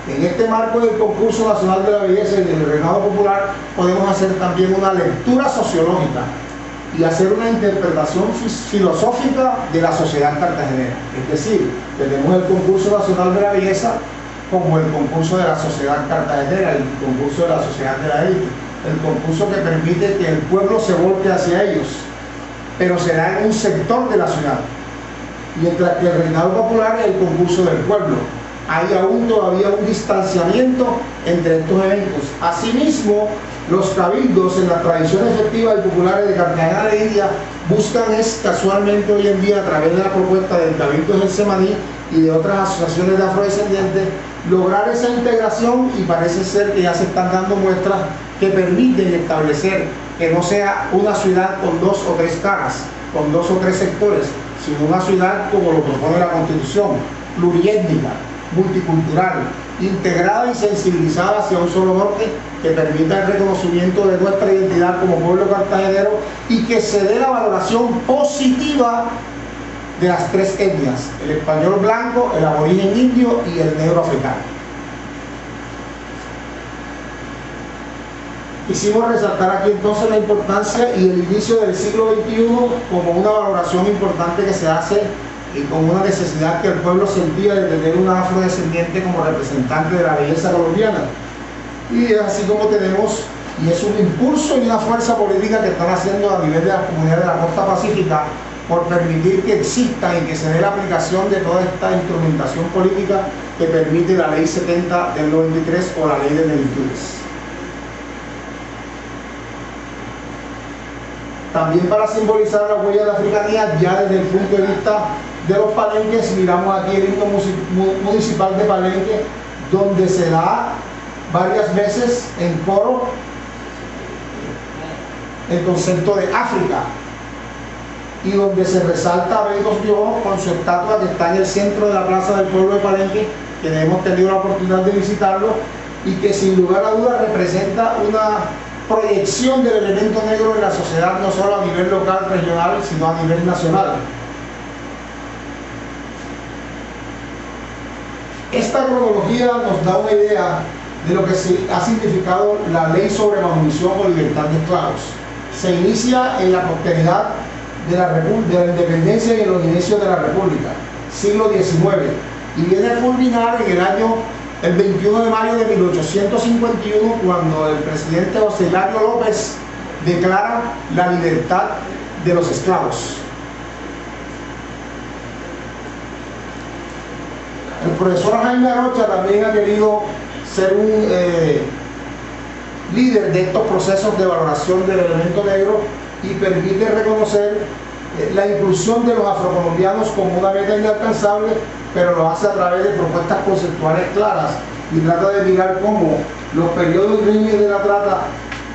En este marco del Concurso Nacional de la Belleza y del reinado popular podemos hacer también una lectura sociológica y hacer una interpretación filosófica de la sociedad cartagenera. Es decir, tenemos el Concurso Nacional de la Belleza como el concurso de la sociedad cartagenera, el concurso de la sociedad de la élite, el concurso que permite que el pueblo se volque hacia ellos, pero será en un sector de la ciudad, mientras que el reinado popular es el concurso del pueblo. Hay aún todavía un distanciamiento entre estos eventos. Asimismo, los cabildos en las tradiciones festivas y populares de Cartagena de India buscan casualmente hoy en día, a través de la propuesta del Cabildo de Getsemaní y de otras asociaciones de afrodescendientes, lograr esa integración, y parece ser que ya se están dando muestras que permiten establecer que no sea una ciudad con dos o tres caras, con dos o tres sectores, sino una ciudad como lo propone la Constitución, pluriétnica, multicultural, integrada y sensibilizada hacia un solo norte, que permita el reconocimiento de nuestra identidad como pueblo cartagenero y que se dé la valoración positiva de las tres etnias: el español blanco, el aborigen indio y el negro africano. Quisimos resaltar aquí entonces la importancia y el inicio del siglo XXI como una valoración importante que se hace y como una necesidad que el pueblo sentía de tener una afrodescendiente como representante de la belleza colombiana. Y es así como tenemos, y es un impulso y una fuerza política que están haciendo a nivel de la comunidad de la costa pacífica por permitir que exista y que se dé la aplicación de toda esta instrumentación política que permite la Ley 70 del 93 o la Ley de Negritudes. También para simbolizar la huella de africanía, ya desde el punto de vista de los palenques, miramos aquí el himno municipal de Palenque, donde se da varias veces en coro el concepto de África, y donde se resalta a Bentos Piojo con su estatua que está en el centro de la plaza del pueblo de Palenque, que hemos tenido la oportunidad de visitarlo, y que sin lugar a dudas representa una proyección del elemento negro en la sociedad, no solo a nivel local, regional, sino a nivel nacional. Esta cronología nos da una idea de lo que ha significado la ley sobre manutención o libertad de esclavos. Se inicia en la posteridad de la independencia y en los inicios de la República, siglo XIX, y viene a culminar en el 21 de mayo de 1851, cuando el presidente José Hilario López declara la libertad de los esclavos. El profesor Jaime Arocha también ha querido ser líder de estos procesos de valoración del elemento negro y permite reconocer la inclusión de los afrocolombianos como una meta inalcanzable, pero lo hace a través de propuestas conceptuales claras y trata de mirar cómo los periodos y regímenes de la trata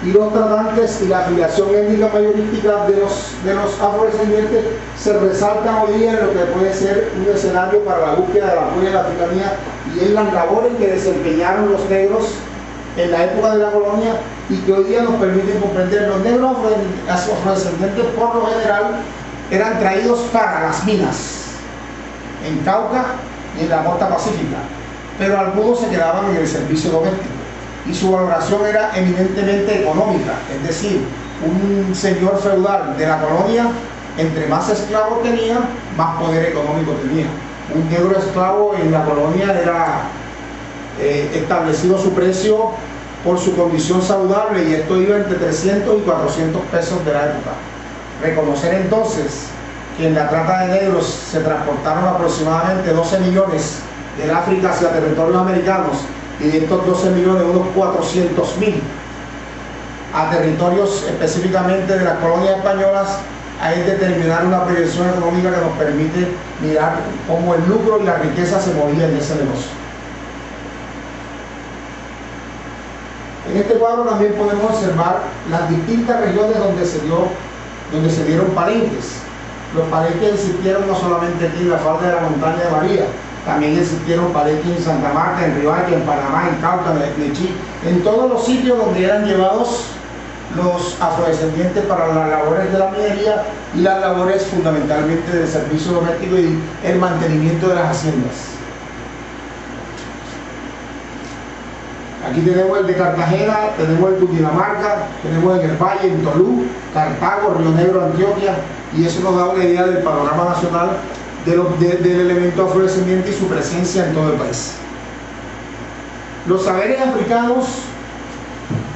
y los tratantes y la afiliación étnica mayorística de los afrodescendientes se resaltan hoy día en lo que puede ser un escenario para la búsqueda de la apoyo de la africanía y en las labores que desempeñaron los negros en la época de la colonia y que hoy día nos permiten comprender. Los negros afrodescendientes por lo general eran traídos para las minas en Cauca y en la costa pacífica, pero algunos se quedaban en el servicio doméstico y su valoración era eminentemente económica, es decir, un señor feudal de la colonia, entre más esclavos tenía, más poder económico tenía. Un negro esclavo en la colonia era establecido su precio por su condición saludable y esto iba entre 300 y 400 pesos de la época. Reconocer entonces que en la trata de negros se transportaron aproximadamente 12 millones del África hacia territorios americanos y de estos 12 millones unos 400.000 a territorios específicamente de las colonias españolas, es determinar una proyección económica que nos permite mirar cómo el lucro y la riqueza se movían en ese negocio. En este cuadro también podemos observar las distintas regiones donde se dieron palenques. Los palenques existieron no solamente aquí en la falda de la montaña de María, también existieron palenques en Santa Marta, en Riohacha, en Panamá, en Cauca, en Nechí, en todos los sitios donde eran llevados los afrodescendientes para las labores de la minería y las labores fundamentalmente del servicio doméstico y el mantenimiento de las haciendas. Aquí tenemos el de Cartagena, tenemos el de Cundinamarca, tenemos en el Valle, en Tolú, Cartago, Río Negro, Antioquia, y eso nos da una idea del panorama nacional del elemento afrodescendiente y su presencia en todo el país. Los saberes africanos,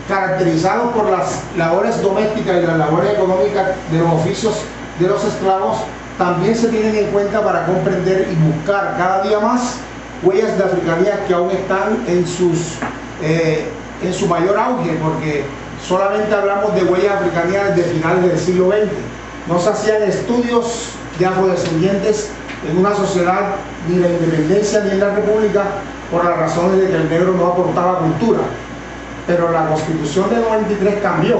caracterizados por las labores domésticas y las labores económicas de los oficios de los esclavos, también se tienen en cuenta para comprender y buscar cada día más huellas de africanía que aún están en su mayor auge, porque solamente hablamos de huellas africanas de finales del siglo XX. No se hacían estudios de afrodescendientes en una sociedad ni en la independencia ni en la república por las razones de que el negro no aportaba cultura. Pero la Constitución de 93 cambió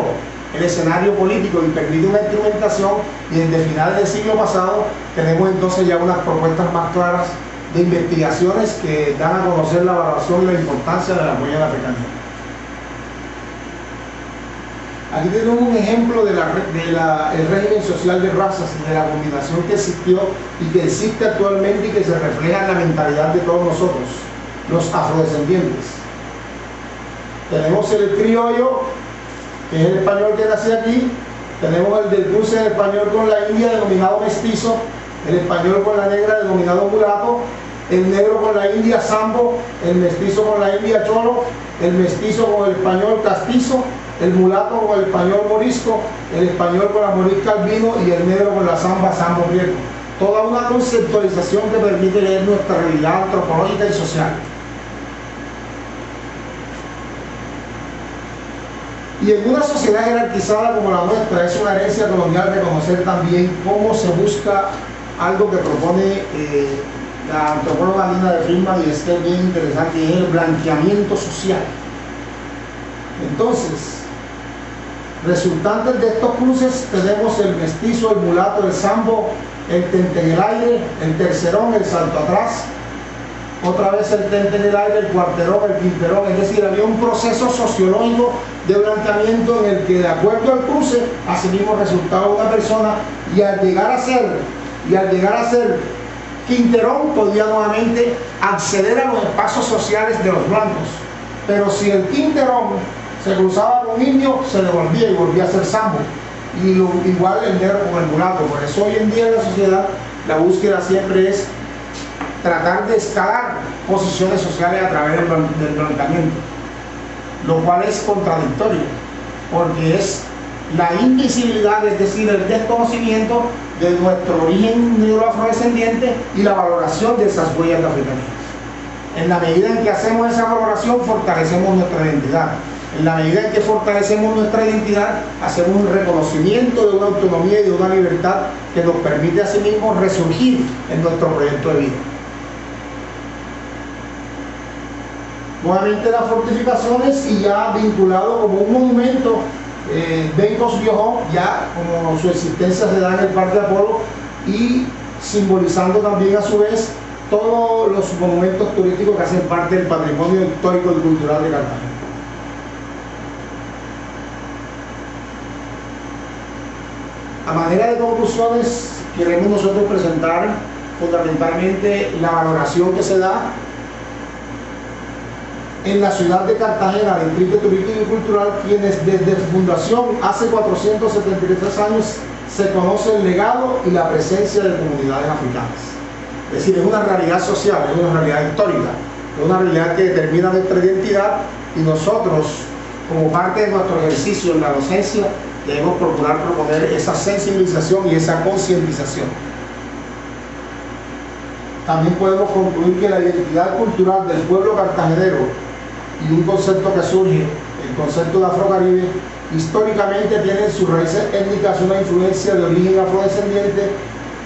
el escenario político y permite una instrumentación, y desde finales del siglo pasado tenemos entonces ya unas propuestas más claras de investigaciones que dan a conocer la valoración y la importancia de la huella de la africanía. Aquí tenemos un ejemplo del régimen social de razas y de la combinación que existió y que existe actualmente y que se refleja en la mentalidad de todos nosotros, los afrodescendientes. Tenemos el criollo, que es el español que nace aquí, tenemos el del cruce del español con la india denominado mestizo, el español con la negra denominado mulato, el negro con la india sambo, el mestizo con la india cholo, el mestizo con el español castizo, el mulato con el español morisco, el español con la morisca albino y el negro con la samba sambo prieto. Toda una conceptualización que permite leer nuestra realidad antropológica y social. Y en una sociedad jerarquizada como la nuestra es una herencia colonial reconocer también cómo se busca algo que propone la antropóloga Nina de Friedman, y es que es bien interesante, y es el blanqueamiento social. Entonces, resultantes de estos cruces tenemos el mestizo, el mulato, el sambo, el tente en el aire, el tercerón, el salto atrás, otra vez el tente en el aire, el cuarterón, el quinterón. Es decir, había un proceso sociológico de blanqueamiento en el que, de acuerdo al cruce, así mismo resultaba una persona, y al llegar a ser quinterón podía nuevamente acceder a los espacios sociales de los blancos. Pero si el quinterón se cruzaba con un indio, se devolvía y volvía a ser sambo, y igual el negro con el mulato. Por eso hoy en día en la sociedad la búsqueda siempre es tratar de escalar posiciones sociales a través del blanqueamiento, lo cual es contradictorio, porque es la invisibilidad, es decir, el desconocimiento de nuestro origen negro afrodescendiente y la valoración de esas huellas de africanía. En la medida en que hacemos esa valoración, fortalecemos nuestra identidad. En la medida en que fortalecemos nuestra identidad, hacemos un reconocimiento de una autonomía y de una libertad que nos permite a sí mismos resurgir en nuestro proyecto de vida. Nuevamente las fortificaciones, y ya vinculado como un monumento, Bencos Viejo, ya como su existencia se da en el Parque de Apolo, y simbolizando también a su vez todos los monumentos turísticos que hacen parte del patrimonio histórico y cultural de Cartagena. A manera de conclusiones, queremos nosotros presentar fundamentalmente la valoración que se da en la ciudad de Cartagena, del Distrito Turístico y Cultural, quienes desde su fundación hace 473 años se conoce el legado y la presencia de comunidades africanas. Es decir, es una realidad social, es una realidad histórica, es una realidad que determina nuestra identidad, y nosotros, como parte de nuestro ejercicio en la docencia, debemos procurar proponer esa sensibilización y esa concientización. También podemos concluir que la identidad cultural del pueblo cartagenero, y un concepto que surge, el concepto de Afrocaribe, históricamente tiene en sus raíces étnicas una influencia de origen afrodescendiente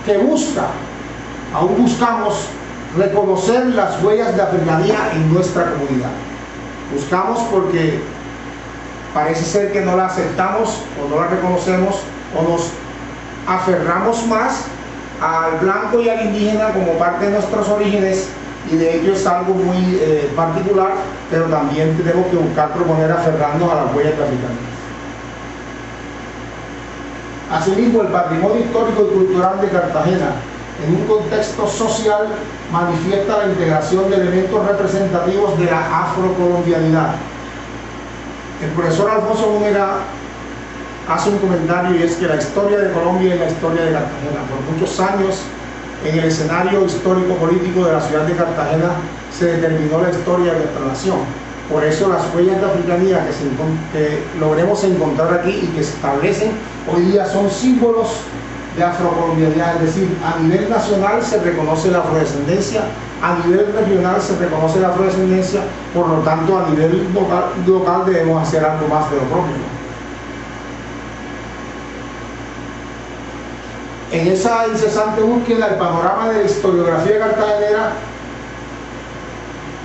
que aún buscamos reconocer las huellas de africanía en nuestra comunidad. Buscamos porque parece ser que no la aceptamos o no la reconocemos, o nos aferramos más al blanco y al indígena como parte de nuestros orígenes, y de ello es algo muy particular, pero también tenemos que buscar proponer aferrarnos a las huellas de africanía. Asimismo, el patrimonio histórico y cultural de Cartagena, en un contexto social, manifiesta la integración de elementos representativos de la afrocolombianidad. El profesor Alfonso Múnera hace un comentario, y es que la historia de Colombia es la historia de Cartagena. Por muchos años, en el escenario histórico-político de la ciudad de Cartagena se determinó la historia de nuestra nación. Por eso las huellas de africanía que logremos encontrar aquí y que se establecen hoy día son símbolos de afrocolombianidad. Es decir, a nivel nacional se reconoce la afrodescendencia, a nivel regional se reconoce la afrodescendencia, por lo tanto a nivel local debemos hacer algo más de lo propio. En esa incesante búsqueda, el panorama de la historiografía cartagenera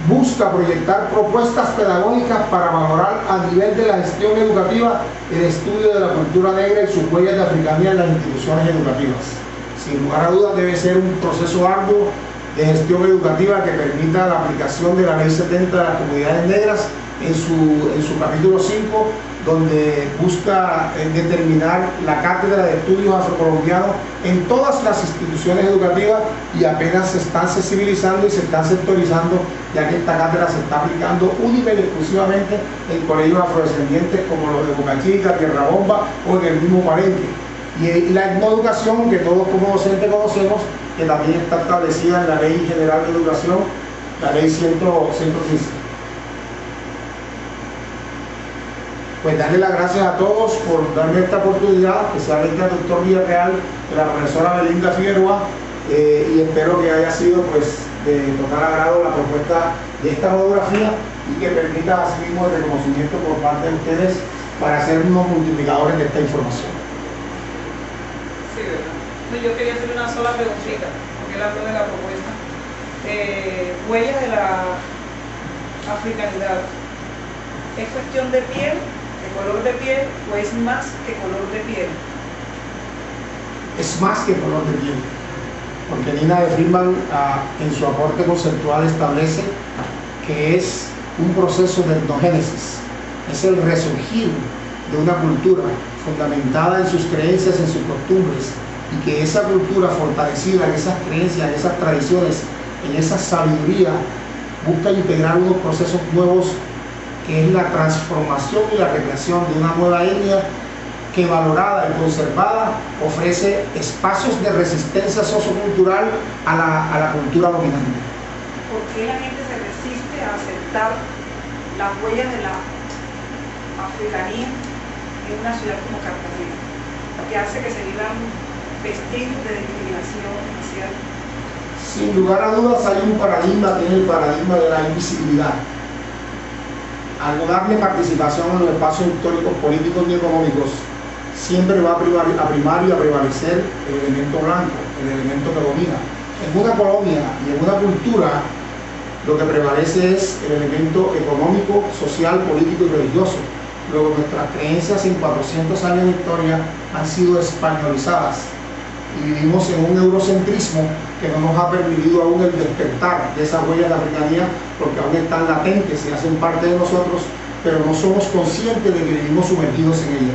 busca proyectar propuestas pedagógicas para valorar a nivel de la gestión educativa el estudio de la cultura negra y sus huellas de africanía en las instituciones educativas. Sin lugar a dudas debe ser un proceso arduo de gestión educativa que permita la aplicación de la Ley 70 de las Comunidades Negras en su capítulo 5, donde busca determinar la cátedra de estudios afrocolombianos en todas las instituciones educativas, y apenas se están sensibilizando y se están sectorizando, ya que esta cátedra se está aplicando única y exclusivamente en colegios afrodescendientes como los de Boca Chica, Tierra Bomba o en el mismo Palenque. Y la etnoeducación, que todos como docentes conocemos, que también está establecida en la Ley General de Educación, la Ley 115. Pues darle las gracias a todos por darme esta oportunidad, especialmente al doctor Villarreal, a la profesora Belinda Figueroa, y espero que haya sido pues de total agrado la propuesta de esta monografía, y que permita asimismo el reconocimiento por parte de ustedes para ser unos multiplicadores de esta información.
Sí, ¿verdad? Yo quería hacer una sola preguntita, porque él habló de la propuesta. Huellas de la africanidad. ¿Es cuestión de piel, de color de piel, o es más que color de piel?
Es más que color de piel, porque Nina de Friedman en su aporte conceptual establece que es un proceso de etnogénesis, es el resurgir de una cultura fundamentada en sus creencias, en sus costumbres, y que esa cultura fortalecida en esas creencias, en esas tradiciones, en esa sabiduría, busca integrar unos procesos nuevos, que es la transformación y la recreación de una nueva etnia que, valorada y conservada, ofrece espacios de resistencia sociocultural a la cultura dominante.
¿Por qué la gente se resiste a aceptar las huellas de la africanía en una ciudad como Cartagena, que hace que se vivan vestigios de discriminación racial?
Sin lugar a dudas hay un paradigma, que es el paradigma de la invisibilidad. al no darle participación en los espacios históricos, políticos y económicos, siempre va a primar y a prevalecer el elemento blanco, el elemento que domina. En una colonia y en una cultura, lo que prevalece es el elemento económico, social, político y religioso. Luego, nuestras creencias en 400 años de historia han sido españolizadas y vivimos en un eurocentrismo que no nos ha permitido aún el despertar de esas huellas de africanía, porque aún están latentes y hacen parte de nosotros, pero no somos conscientes de que vivimos sumergidos en ella.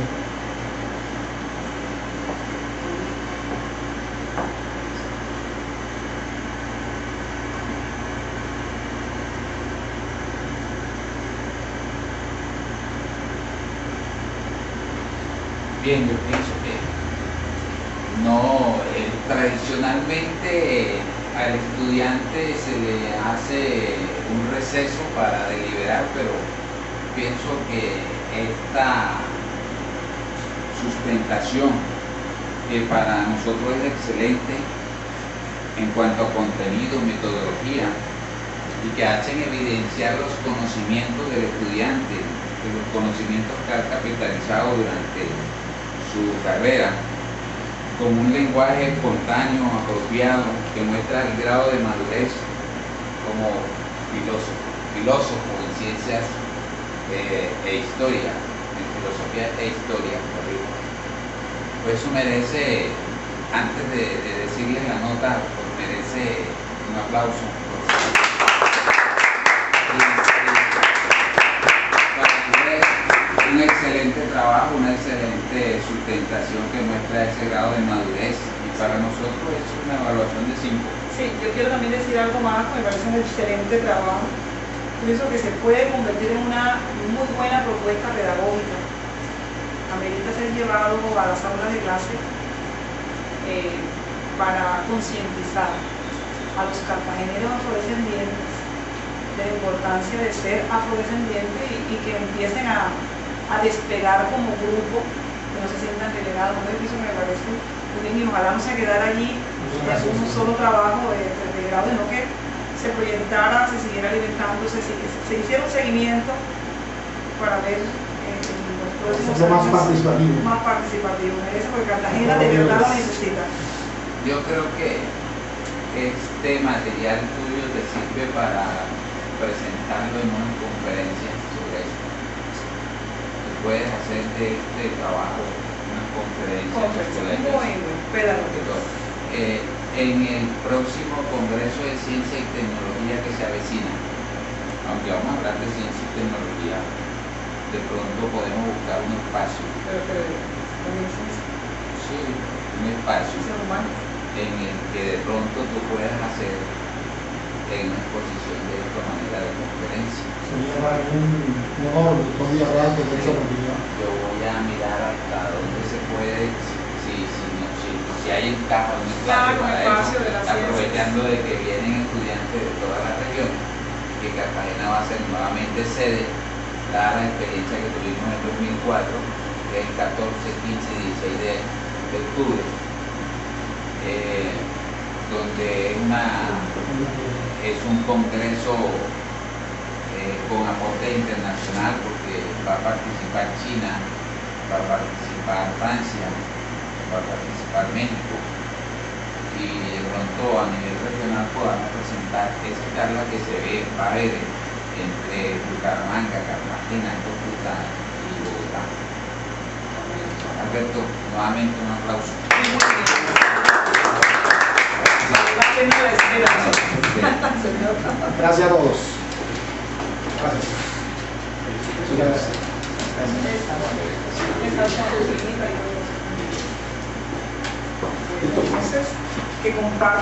Bien, yo pienso que no, tradicionalmente al estudiante se le hace un receso para deliberar, pero pienso que esta sustentación, que para nosotros es excelente en cuanto a contenido, metodología, y que hacen evidenciar los conocimientos del estudiante, de los conocimientos que ha capitalizado durante su carrera, con un lenguaje espontáneo, apropiado, que muestra el grado de madurez como filósofo en ciencias e historia, en filosofía e historia, pues eso merece, antes de decirles la nota, pues merece un aplauso. Un excelente trabajo, una excelente sustentación que muestra ese grado de madurez, y para nosotros es una evaluación de 5.
Sí, yo quiero también decir algo más, me parece un excelente trabajo. Pienso que se puede convertir en una muy buena propuesta pedagógica. Amerita ser llevado a las aulas de clase para concientizar a los cartageneros afrodescendientes de la importancia de ser afrodescendientes y que empiecen a despegar como grupo, que no se sientan relegados. Eso me parece muy bien, y ojalá no se quedara allí en un solo trabajo de grado, sino que se proyectara, se siguiera alimentando, se hiciera un seguimiento para ver los próximos años más participativo. Merece, porque Cartagena de verdad lo necesita.
Yo creo que este material tuyo te sirve para presentarlo en una conferencia sobre eso. Puedes hacer de este trabajo una conferencia en el próximo Congreso de Ciencia y Tecnología que se avecina. Aunque vamos a hablar de ciencia y tecnología, de pronto podemos buscar un espacio. Sí, un espacio en el que de pronto tú puedas hacer en una exposición de esta manera de conferencia.
Sería un honor que podía hablar de esa oportunidad.
Yo voy a mirar hasta dónde se puede, si hay encaja un espacio para eso, aprovechando de que vienen estudiantes de toda la región, que Cartagena va a ser nuevamente sede, dada la experiencia que tuvimos en 2004, que es el 14, 15 y 16 de octubre, donde es un congreso con aporte internacional, porque va a participar China, va a participar Francia, va a participar México, y de pronto a nivel regional podamos presentar esa charla que va a haber entre Bucaramanga, Cartagena, Cúcuta y Bogotá. Alberto, nuevamente un aplauso.
Gracias a todos. Gracias.
Entonces, que compartan.